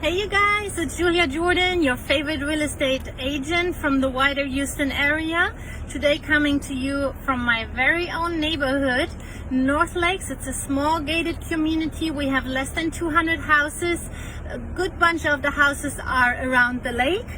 Hey you guys, it's Julia Jordan, your favorite real estate agent from the wider Houston area. Today coming to you from my very own neighborhood, Northlakes. It's a small gated community. We have less than 200 houses. A good bunch of the houses are around the lake.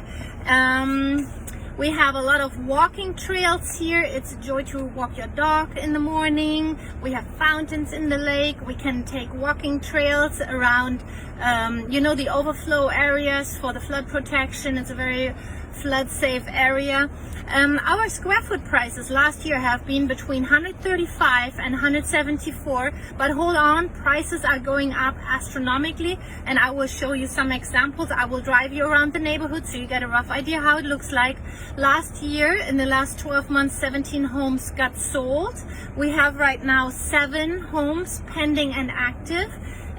We have a lot of walking trails here. It's a joy to walk your dog in the morning. We have fountains in the lake. We can take walking trails around, the overflow areas for the flood protection. It's a very flood safe area. Our square foot prices last year have been between 135 and 174, but hold on, prices are going up astronomically, and I will show you some examples. I will drive you around the neighborhood so you get a rough idea how it looks like. Last year, in the last 12 months, 17 homes got sold. We have right now 7 homes pending and active.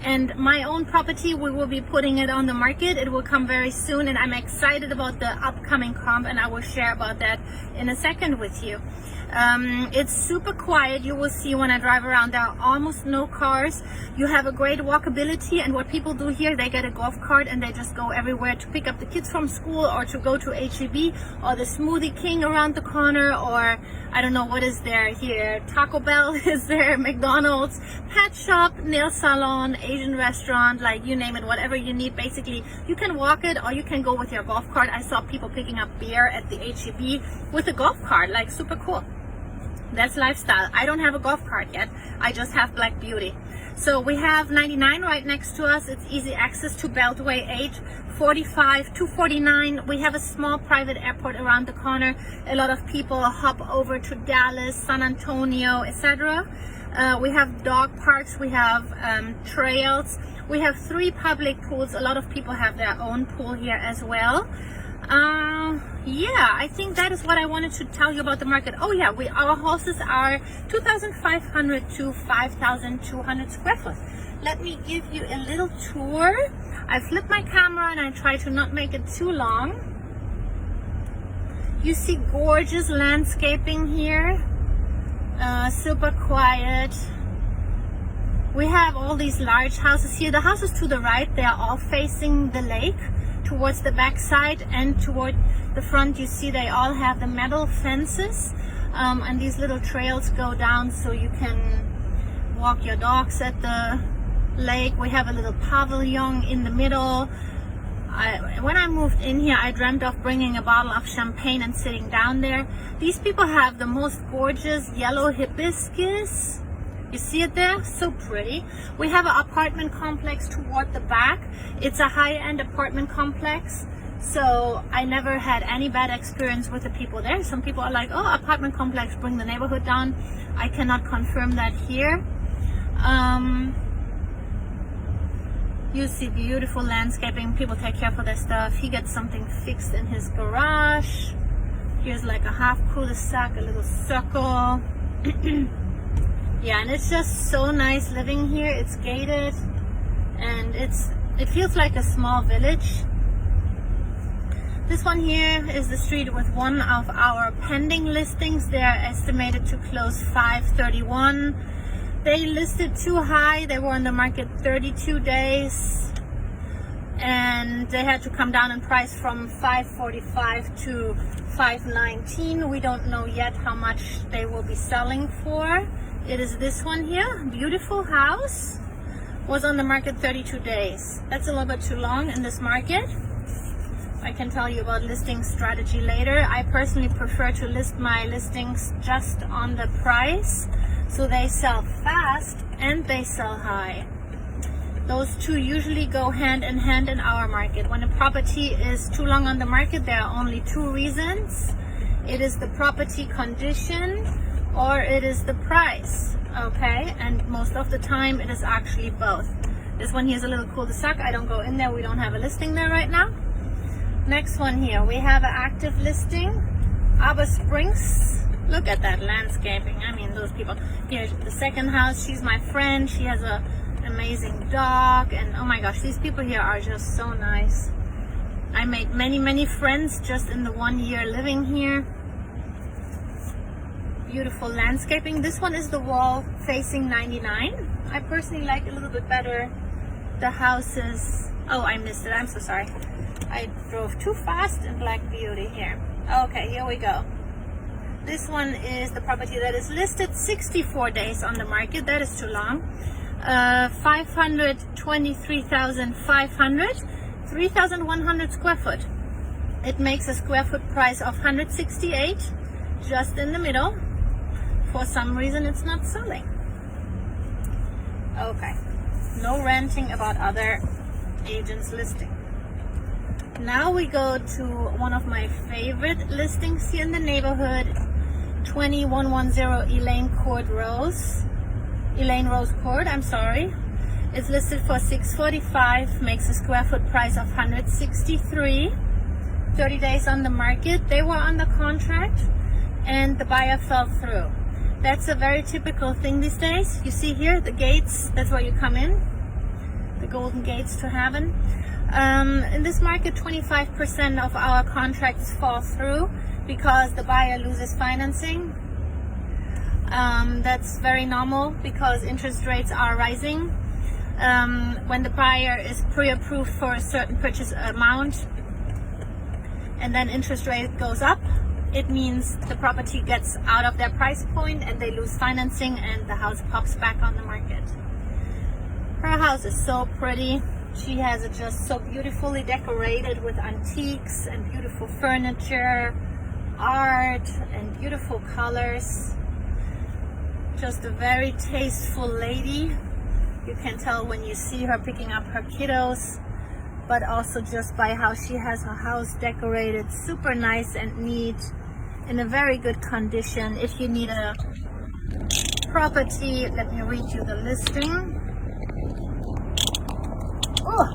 And my own property, we will be putting it on the market. It will come very soon, and I'm excited about the upcoming comp, and I will share about that in a second with you. It's super quiet. You will see when I drive around, there are almost no cars. You have a great walkability, and what people do here, they get a golf cart and they just go everywhere to pick up the kids from school or to go to HEB or the Smoothie King around the corner, or I don't know what is there here. Taco Bell is there, McDonald's, pet shop, nail salon, Asian restaurant, like you name it, whatever you need. Basically, you can walk it or you can go with your golf cart. I saw people picking up beer at the HEB with a golf cart, like super cool. That's lifestyle. I don't have a golf cart yet. I just have Black Beauty. So we have 99 right next to us. It's easy access to Beltway 8, 45, 249. We have a small private airport around the corner. A lot of people hop over to Dallas, San Antonio, etc. We have dog parks. We have trails. We have 3 public pools. A lot of people have their own pool here as well. I think that is what I wanted to tell you about the market. Oh yeah, our houses are 2,500 to 5,200 square foot. Let me give you a little tour. I flipped my camera and I try to not make it too long. You see gorgeous landscaping here. Super quiet. We have all these large houses here. The houses to the right, they are all facing the lake. Towards the back side and toward the front, you see they all have the metal fences, and these little trails go down so you can walk your dogs at the lake. We have a little pavilion in the middle. When I moved in here, I dreamt of bringing a bottle of champagne and sitting down there. These people have the most gorgeous yellow hibiscus. You see it there? So pretty. We have an apartment complex toward the back. It's a high-end apartment complex. So I never had any bad experience with the people there. Some people are like, oh, apartment complex, bring the neighborhood down. I cannot confirm that here. You see beautiful landscaping. People take care for their stuff. He gets something fixed in his garage. Here's like a half cul-de-sac, a little circle. Yeah, and it's just so nice living here. It's gated, and it feels like a small village. This one here is the street with one of our pending listings. They are estimated to close 5/31. They listed too high. They were on the market 32 days, and they had to come down in price from 545 to 519. We don't know yet how much they will be selling for. It is this one here, beautiful house, was on the market 32 days. That's a little bit too long in this market. I can tell you about listing strategy later. I personally prefer to list my listings just on the price, so they sell fast and they sell high. Those two usually go hand in hand in our market. When a property is too long on the market, there are only 2 reasons. It is the property condition, or it is the price, okay? And most of the time it is actually both. This one here is a little cul-de-sac. I don't go in there. We don't have a listing there right now. Next one here, we have an active listing, Arbor Springs. Look at that landscaping. I mean, those people. Here's the second house. She's my friend. She has an amazing dog, and oh my gosh, these people here are just so nice. I made many friends just in the 1 year living here. Beautiful landscaping. This one is the wall facing 99. I personally like a little bit better The house is, oh, I missed it, I'm so sorry. I drove too fast in Black Beauty here. Okay, here we go. This one is the property that is listed 64 days on the market. That is too long. 523,500, 3,100 square foot. It makes a square foot price of 168, just in the middle. For some reason it's not selling. Okay, no ranting about other agents listing. Now we go to one of my favorite listings here in the neighborhood, 2110 Elaine Rose Court, I'm sorry. It's listed for 645, makes a square foot price of 163. 30 days on the market. They were under contract and the buyer fell through. That's a very typical thing these days. You see here the gates, that's where you come in, the golden gates to heaven. In this market, 25% of our contracts fall through because the buyer loses financing. That's very normal because interest rates are rising. When the buyer is pre-approved for a certain purchase amount and then interest rate goes up, it means the property gets out of their price point and they lose financing and the house pops back on the market. Her house is so pretty. She has it just so beautifully decorated with antiques and beautiful furniture, art and beautiful colors. Just a very tasteful lady. You can tell when you see her picking up her kiddos, but also just by how she has her house decorated super nice and neat, in a very good condition. If you need a property, let me read you the listing. Oh,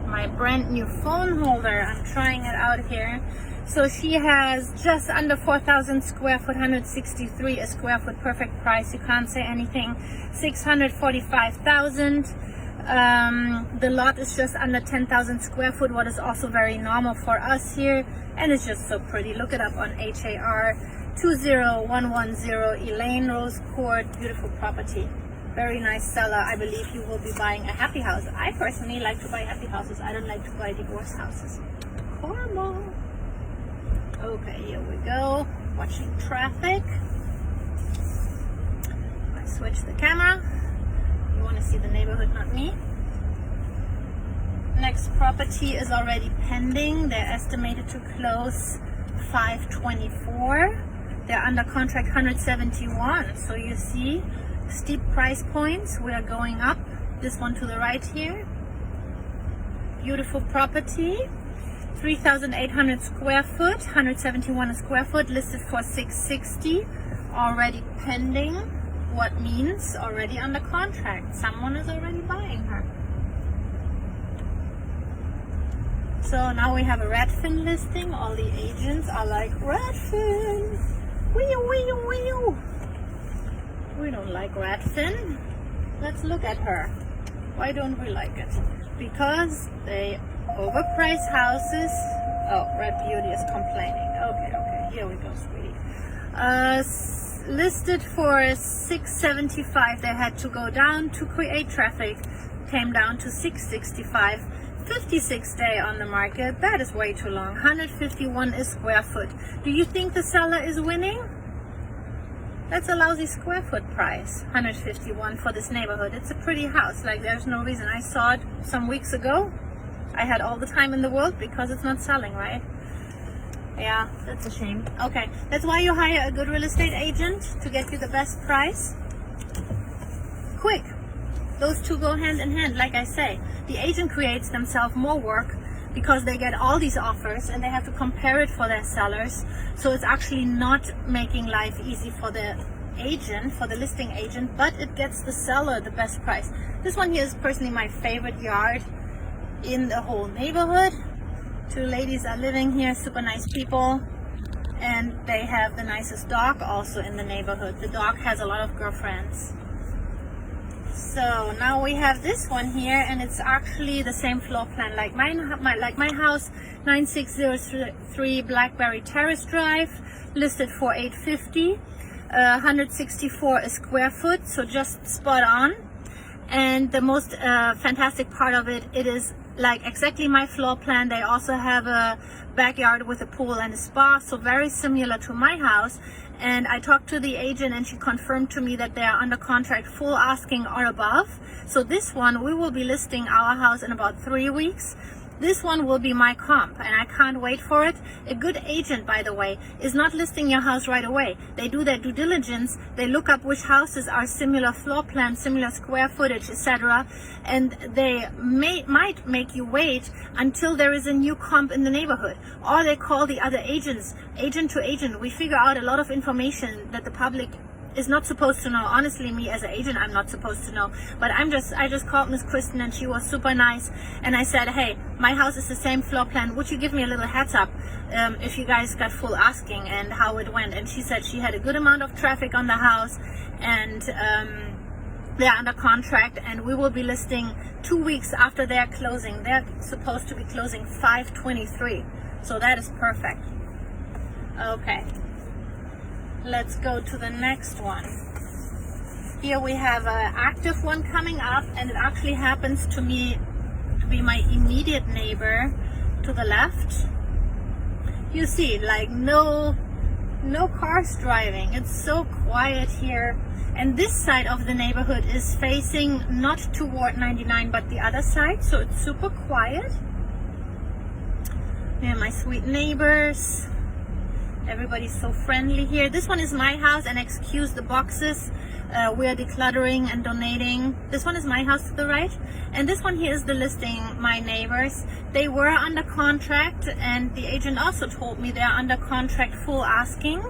my brand new phone holder, I'm trying it out here. So she has just under 4,000 square foot, 163 a square foot, perfect price, you can't say anything. 645,000. The lot is just under 10,000 square foot, what is also very normal for us here, and it's just so pretty. Look it up on HAR 20110 Elaine Rose Court. Beautiful property, very nice seller. I believe you will be buying a happy house. I personally like to buy happy houses. I don't like to buy divorce houses. Horrible. Okay, here we go, watching traffic. I switch the camera. You want to see the neighborhood, not me. Next property is already pending. They're estimated to close 524. They're under contract 171. So you see steep price points. We are going up. This one to the right here. Beautiful property. 3,800 square foot, 171 a square foot, listed for 660. Already pending. What means already under contract. Someone is already buying her. So now we have a Redfin listing. All the agents are like, Redfin! Wee-oo. We don't like Redfin. Let's look at her. Why don't we like it? Because they overpriced houses. Oh, Red Beauty is complaining. Okay, here we go, sweetie. Listed for 675. They had to go down to create traffic. Came down to 665. 56 day on the market. That is way too long. 151 a square foot. Do you think the seller is winning? That's a lousy square foot price. 151 for this neighborhood. It's a pretty house. Like, there's no reason. I saw it some weeks ago. I had all the time in the world because it's not selling, right? Yeah, that's a shame. Okay, that's why you hire a good real estate agent, to get you the best price. Quick. Those two go hand in hand, like I say. The agent creates themselves more work because they get all these offers and they have to compare it for their sellers. So it's actually not making life easy for the agent, for the listing agent, but it gets the seller the best price. This one here is personally my favorite yard in the whole neighborhood. Two ladies are living here, super nice people, and they have the nicest dog also in the neighborhood. The dog has a lot of girlfriends. So now we have this one here, and it's actually the same floor plan like my house, 9603 Blackberry Terrace Drive, listed for 850, 164 a square foot, so just spot on. And the most fantastic part of it, it is like exactly my floor plan. They also have a backyard with a pool and a spa, so very similar to my house. And I talked to the agent and she confirmed to me that they are under contract full asking or above. So this one, we will be listing our house in about 3 weeks. This one will be my comp and I can't wait for it. A good agent, by the way, is not listing your house right away. They do their due diligence. They look up which houses are similar floor plan, similar square footage, etc. And they might make you wait until there is a new comp in the neighborhood. Or they call the other agents, agent to agent. We figure out a lot of information that the public is not supposed to know. Honestly, me as an agent, I'm not supposed to know. But I just called Miss Kristen and she was super nice. And I said, hey, my house is the same floor plan. Would you give me a little heads up if you guys got full asking and how it went? And she said she had a good amount of traffic on the house and they're under contract and we will be listing 2 weeks after their closing. They're supposed to be closing 5/23. So that is perfect. Okay. Let's go to the next one. Here we have an active one coming up and it actually happens to be my immediate neighbor to the left. You see, like no cars driving. It's so quiet here. And this side of the neighborhood is facing not toward 99 but the other side, so it's super quiet. Yeah, my sweet neighbors. Everybody's so friendly here. This one is my house, and excuse the boxes. We are decluttering and donating. This one is my house to the right, and this one here is the listing. My neighbors, they were under contract, and the agent also told me they are under contract full asking,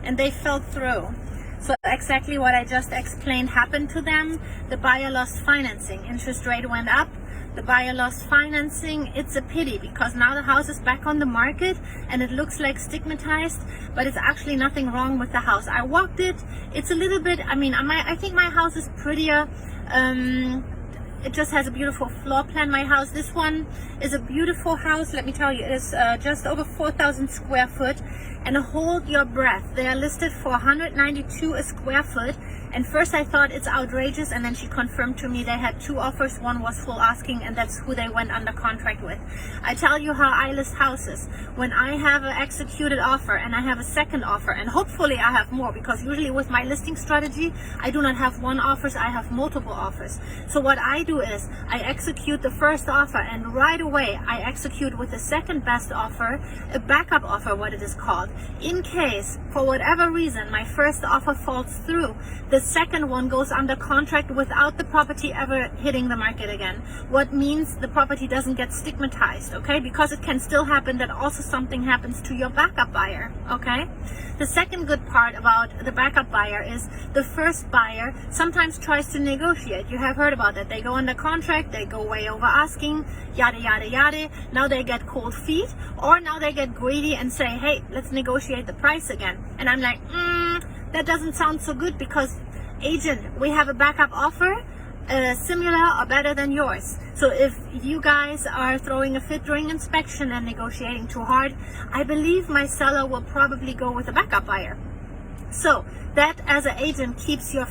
and they fell through. So exactly what I just explained happened to them. The buyer lost financing. Interest rate went up. The buyer lost financing. It's a pity because now the house is back on the market and it looks like stigmatized, but it's actually nothing wrong with the house. I walked it. It's a little bit, I think my house is prettier. It just has a beautiful floor plan, my house. This one is a beautiful house. Let me tell you, it is just over 4,000 square foot. And hold your breath. They are listed for 192 a square foot. And first I thought it's outrageous, and then she confirmed to me they had 2 offers. One was full asking, and that's who they went under contract with. I tell you how I list houses. When I have an executed offer and I have a second offer, and hopefully I have more, because usually with my listing strategy, I do not have one offer, I have multiple offers. So what I do is I execute the first offer, and right away I execute with the second best offer, a backup offer, what it is called. In case, for whatever reason, my first offer falls through, the second one goes under contract without the property ever hitting the market again. What means the property doesn't get stigmatized, okay? Because it can still happen that also something happens to your backup buyer, okay? The second good part about the backup buyer is the first buyer sometimes tries to negotiate. You have heard about that. They go under contract, they go way over asking, yada, yada, yada. Now they get cold feet, or now they get greedy and say, hey, let's negotiate the price again. And I'm like, that doesn't sound so good, because agent, we have a backup offer similar or better than yours. So if you guys are throwing a fit during inspection and negotiating too hard, I believe my seller will probably go with a backup buyer. So that, as an agent, keeps your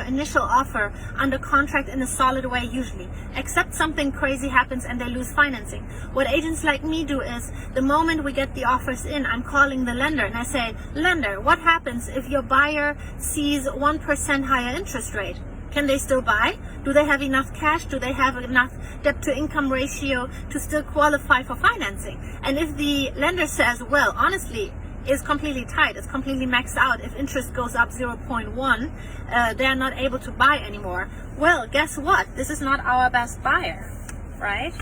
initial offer under contract in a solid way usually, except something crazy happens and they lose financing. What agents like me do is, the moment we get the offers in, I'm calling the lender and I say, lender, what happens if your buyer sees 1% higher interest rate? Can they still buy? Do they have enough cash? Do they have enough debt to income ratio to still qualify for financing? And if the lender says, well, honestly, is completely tight, it's completely maxed out, if interest goes up 0.1, they are not able to buy anymore. Well, guess what? This is not our best buyer, right?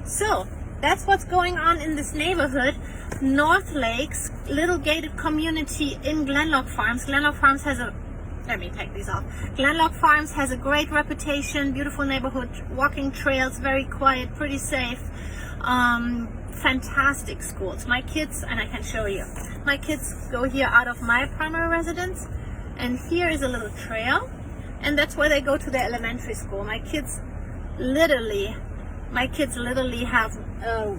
So that's what's going on in this neighborhood. Northlakes, little gated community in Gleannloch Farms. Gleannloch Farms has a Let me take these off. Gleannloch Farms has a great reputation, beautiful neighborhood, walking trails, very quiet, pretty safe. Fantastic schools. My kids, and I can show you, my kids go here out of my primary residence, and here is a little trail, and that's where they go to their elementary school. My kids literally have a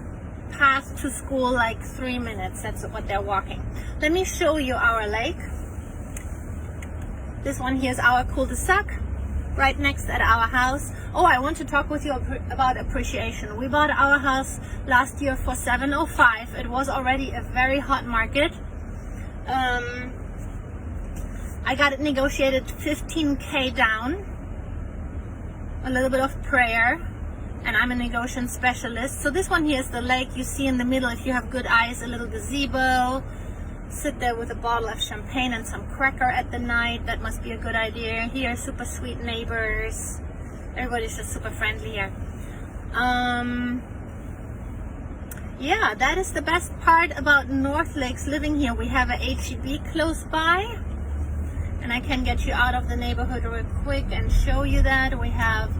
path to school like 3 minutes. That's what they're walking. Let me show you our lake. This one here is our cul-de-sac. right next at our house. Oh, I want to talk with you about appreciation. We bought our house last year for $705. It was already a very hot market. I got it negotiated $15K down, a little bit of prayer, and I'm a negotiation specialist. So this one here is the lake. You see in the middle, if you have good eyes, a little gazebo. Sit there with a bottle of champagne and some cracker at the night. That must be a good idea. Here, super sweet neighbors. Everybody's just super friendly here. Yeah, that is the best part about Northlakes living here. We have a HEB close by, and I can get you out of the neighborhood real quick and show you that. We have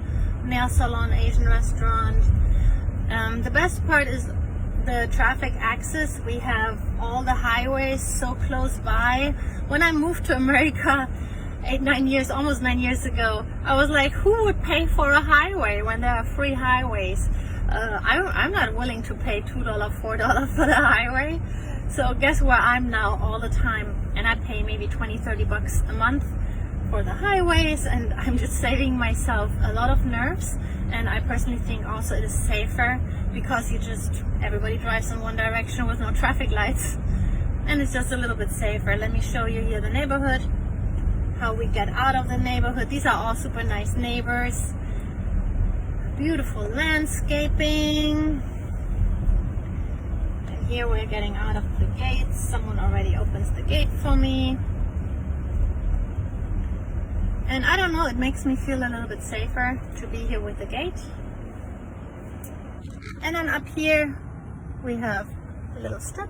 nail salon, Asian restaurant. The best part is the traffic access. We have all the highways so close by. When I moved to America almost 9 years ago, I was like, who would pay for a highway when there are free highways? I'm not willing to pay $2, $4 for the highway. So guess where I'm now all the time, and I pay maybe 20, 30 bucks a month for the highways, and I'm just saving myself a lot of nerves. And I personally think also it is safer because everybody drives in one direction with no traffic lights, and it's just a little bit safer. Let me show you here the neighborhood, how we get out of the neighborhood. These are all super nice neighbors. Beautiful landscaping. And here we're getting out of the gates. Someone already opens the gate for me. And I don't know, it makes me feel a little bit safer to be here with the gate. And then up here we have a little strip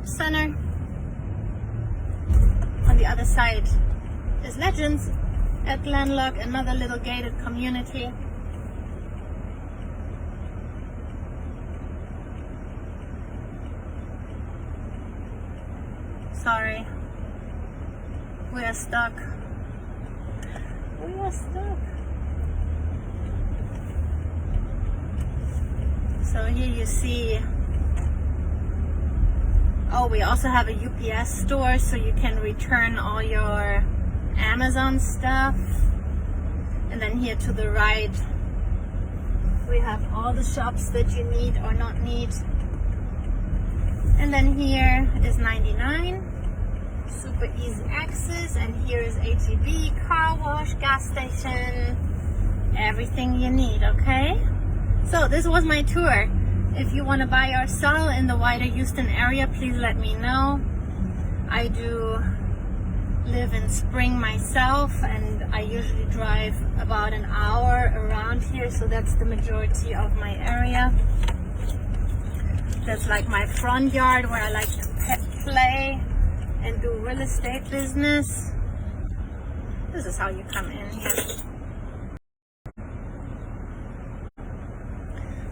center. On the other side is Legends at Gleannloch, another little gated community. Sorry, we are stuck. So here you see, oh, we also have a UPS store, so you can return all your Amazon stuff. And then here to the right we have all the shops that you need or not need. And then here is 99, super easy access, and here is HEB, car wash, gas station, everything you need. Okay, so this was my tour. If you want to buy or sell in the wider Houston area, please let me know. I do live in Spring myself, and I usually drive about an hour around here, so that's the majority of my area. That's like my front yard where I like to play and do real estate business. This is how you come in here.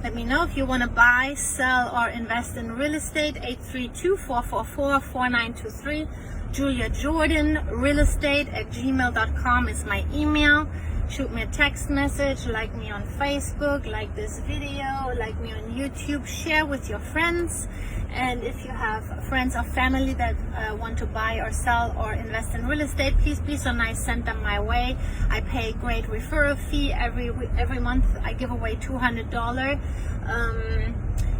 Let me know if you want to buy, sell, or invest in real estate. 832-444-4923. Julia Jordan realestate@gmail.com is my email. Shoot me a text message, like me on Facebook, like this video, like me on YouTube, share with your friends. And if you have friends or family that want to buy or sell or invest in real estate, please be so nice, send them my way. I pay a great referral fee every month. I give away $200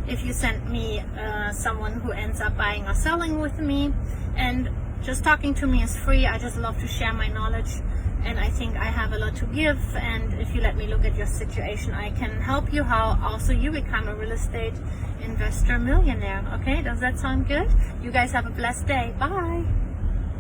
if you send me someone who ends up buying or selling with me. And just talking to me is free. I just love to share my knowledge, and I think I have a lot to give. And if you let me look at your situation, I can help you how also you become a real estate investor millionaire. Okay, does that sound good? You guys have a blessed day. Bye.